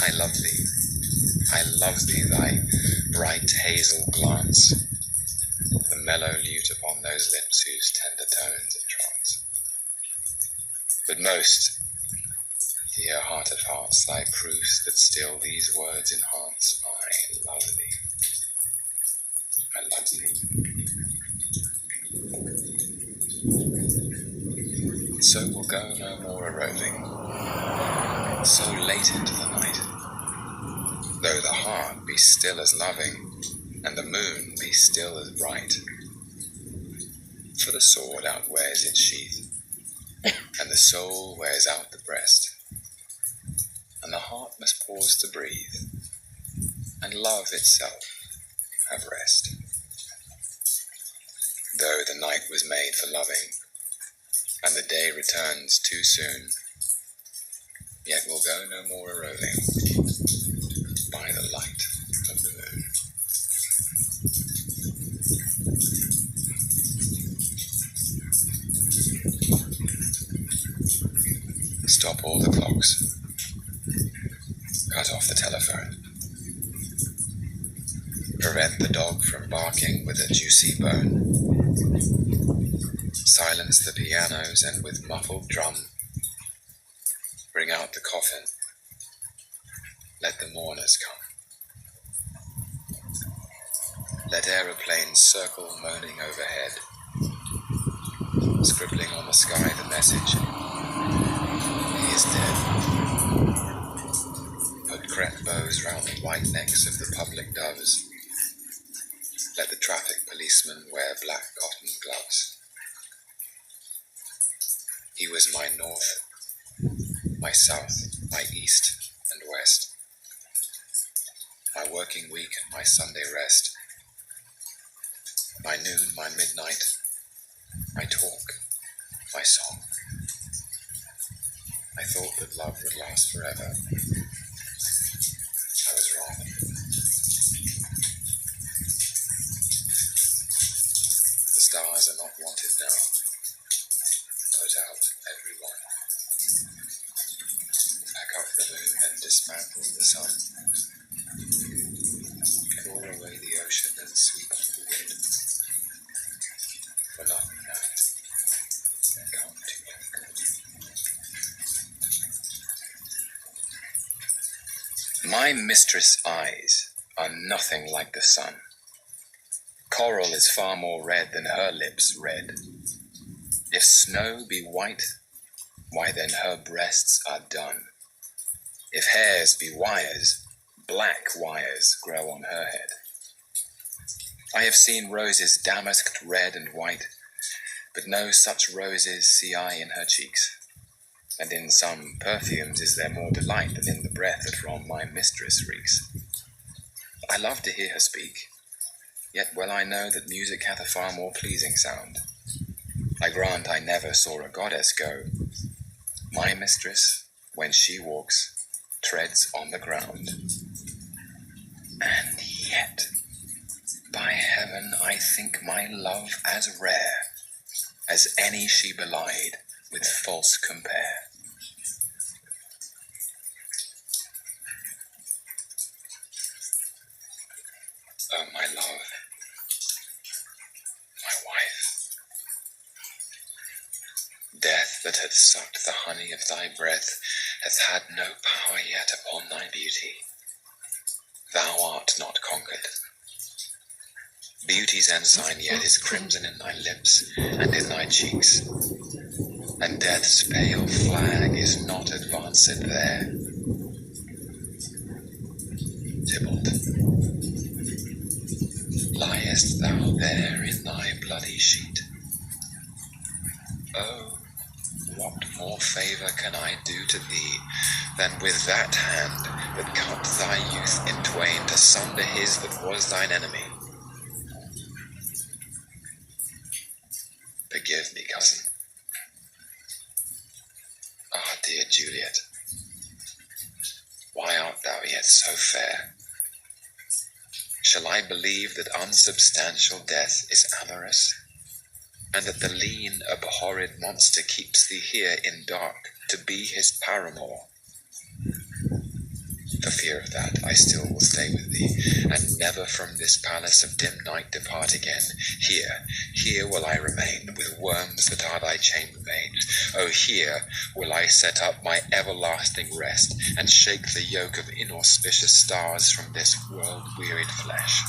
I love thee, thy bright hazel glance, the mellow lute upon those lips whose tender tones entrance. But most, dear heart of hearts, thy proofs that still these words enhance, I love thee, I love thee. So we'll go no more a-roving, so late into the night, though the heart be still as loving, and the moon be still as bright. For the sword outwears its sheath, and the soul wears out the breast, and the heart must pause to breathe, and love itself have rest. Though the night was made for loving, and the day returns too soon, yet we'll go no more a-roving by the light of the moon. Stop all the clocks. Cut off the telephone. Prevent the dog from barking with a juicy bone. Silence the pianos and with muffled drum bring out the coffin. Let the mourners come. Let aeroplanes circle moaning overhead, scribbling on the sky the message, he is dead. Put crepe bows round the white necks of the public doves. Let the traffic policemen wear black cotton gloves. He was my north, my south, my east and west, my working week, my Sunday rest, my noon, my midnight, my talk, my song. I thought that love would last forever. I was wrong. The stars are not wanted now. Put out everyone. Pack up the moon and dismantle the sun. Claw away the ocean and sweep up the wind. For nothing now. Come to me. My mistress' eyes are nothing like the sun. Coral is far more red than her lips red. If snow be white, why then her breasts are dun. If hairs be wires, black wires grow on her head. I have seen roses damasked red and white, but no such roses see I in her cheeks. And in some perfumes is there more delight than in the breath that from my mistress reeks. I love to hear her speak, yet well I know that music hath a far more pleasing sound. I grant I never saw a goddess go. My mistress, when she walks, treads on the ground. And yet, by heaven, I think my love as rare as any she belied with false compare. Oh, my love, my wife, death that had sucked the honey of thy breath hath had no power yet upon thy beauty. Thou art not conquered. Beauty's ensign yet is crimson in thy lips and in thy cheeks, and death's pale flag is not advanced there. Tybalt, liest thou there in thy bloody sheet? Oh, what more favour can I do to thee than with that hand that cut thy youth in twain to sunder his that was thine enemy? Forgive me, cousin. Ah, dear Juliet, why art thou yet so fair? Shall I believe that unsubstantial death is amorous, and that the lean, abhorred monster keeps thee here in dark to be his paramour? For fear of that, I still will stay with thee, and never from this palace of dim night depart again. Here will I remain, with worms that are thy chambermaids. Oh, here will I set up my everlasting rest, and shake the yoke of inauspicious stars from this world-wearied flesh.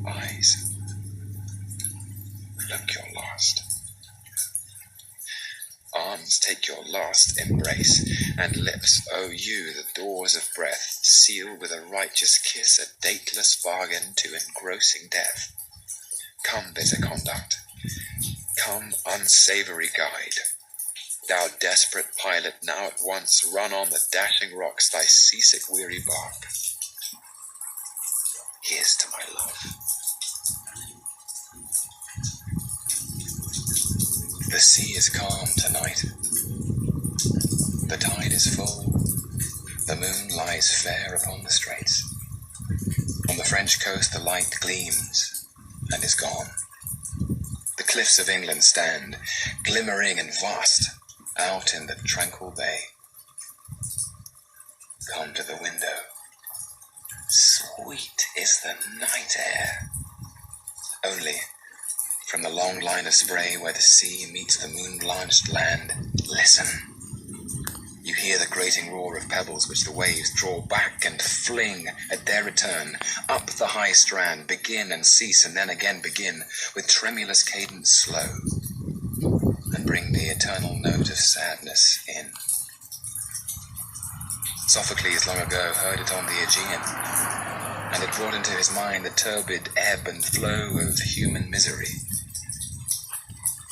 Eyes, look your last. Arms, take your last embrace, and lips, O you, the doors of breath, seal with a righteous kiss a dateless bargain to engrossing death. Come, bitter conduct, come, unsavoury guide. Thou desperate pilot, now at once run on the dashing rocks thy seasick weary bark. Here's to my love. The sea is calm tonight. The tide is full. The moon lies fair upon the straits. On the French coast the light gleams and is gone. The cliffs of England stand, glimmering and vast, out in the tranquil bay. Come to the window. Sweet is the night air. Only, from the long line of spray where the sea meets the moon-blanched land, listen. You hear the grating roar of pebbles which the waves draw back and fling at their return up the high strand, begin and cease and then again begin, with tremulous cadence slow, and bring the eternal note of sadness in. Sophocles long ago heard it on the Aegean, and it brought into his mind the turbid ebb and flow of human misery.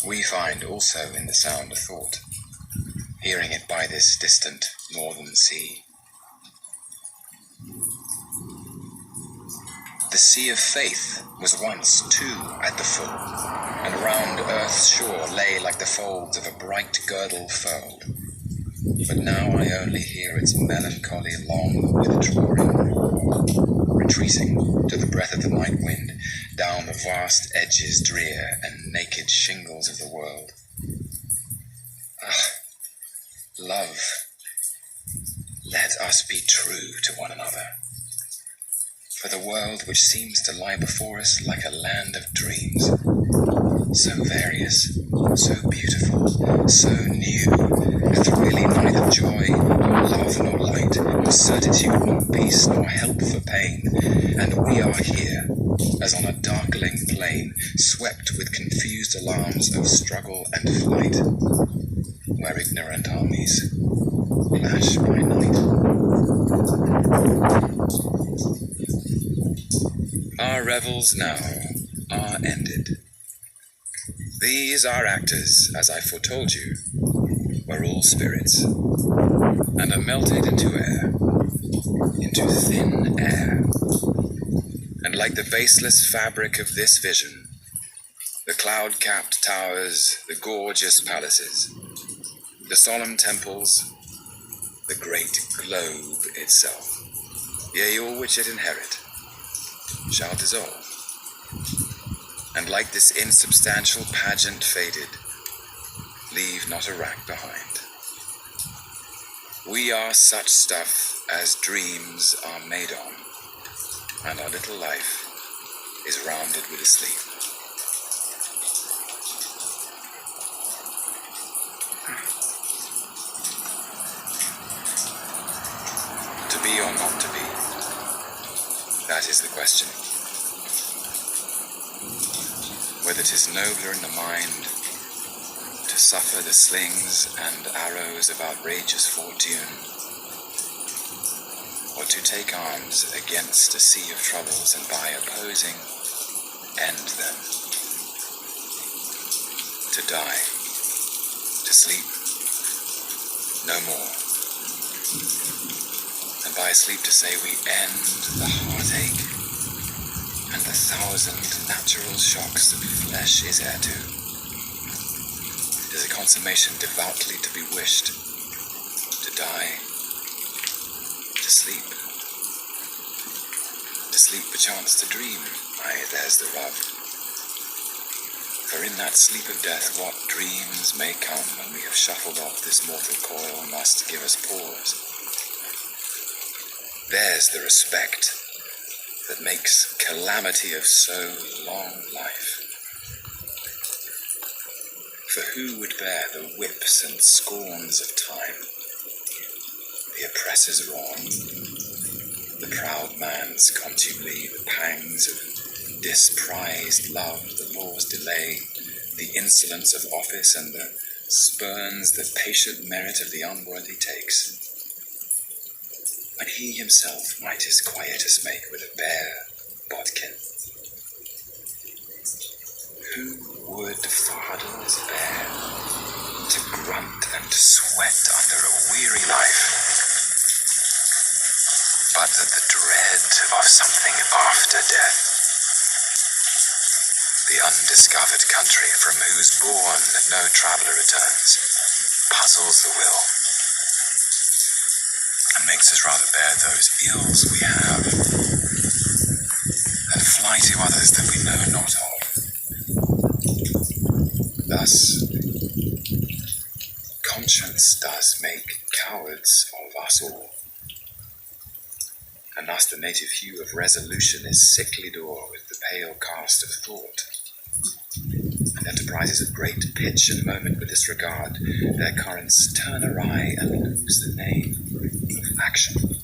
We find also in the sound a thought, hearing it by this distant northern sea. The sea of faith was once too at the full, and round earth's shore lay like the folds of a bright girdle furled. But now I only hear its melancholy long withdrawing roar, retreating to the breath of the night wind down the vast edges drear and naked shingles of the world. Ah, love, let us be true to one another. For the world which seems to lie before us like a land of dreams, so various, so beautiful, so new, hath really neither joy, nor love, nor light, nor certitude, nor peace, nor help for pain. And we are here, as on a darkling plain, swept with confused alarms of struggle and flight, where ignorant armies clash by night. Our revels now are ended. These our actors, as I foretold you, were all spirits, and are melted into air, into thin air. And like the baseless fabric of this vision, the cloud-capped towers, the gorgeous palaces, the solemn temples, the great globe itself, yea, all which it inherit, shall dissolve. And like this insubstantial pageant faded, leave not a rack behind. We are such stuff as dreams are made on, and our little life is rounded with a sleep. To be or not to be, that is the question. Whether 'tis nobler in the mind to suffer the slings and arrows of outrageous fortune, or to take arms against a sea of troubles and by opposing end them. To die, to sleep, no more. And by sleep to say we end the heartache and the thousand natural shocks that flesh is heir to. It is a consummation devoutly to be wished, to die, to sleep perchance to dream. Aye, there's the rub. For in that sleep of death what dreams may come when we have shuffled off this mortal coil must give us pause. There's the respect that makes calamity of so long life. For who would bear the whips and scorns of time, the oppressor's wrong, the proud man's contumely, the pangs of disprized love, the law's delay, the insolence of office, and the spurns the patient merit of the unworthy takes, when he himself might his quietus make with a bare bodkin? Who would fardels bear to grunt and to sweat under a weary life, but that the dread of something after death, the undiscovered country from whose bourne no traveller returns, puzzles the will, and makes us rather bear those ills we have, and fly to others that we know not of. Thus, conscience does make cowards of us all, and thus the native hue of resolution is sicklied o'er with the pale cast of thought, and enterprises of great pitch and moment with this regard, their currents turn awry and lose the name of action.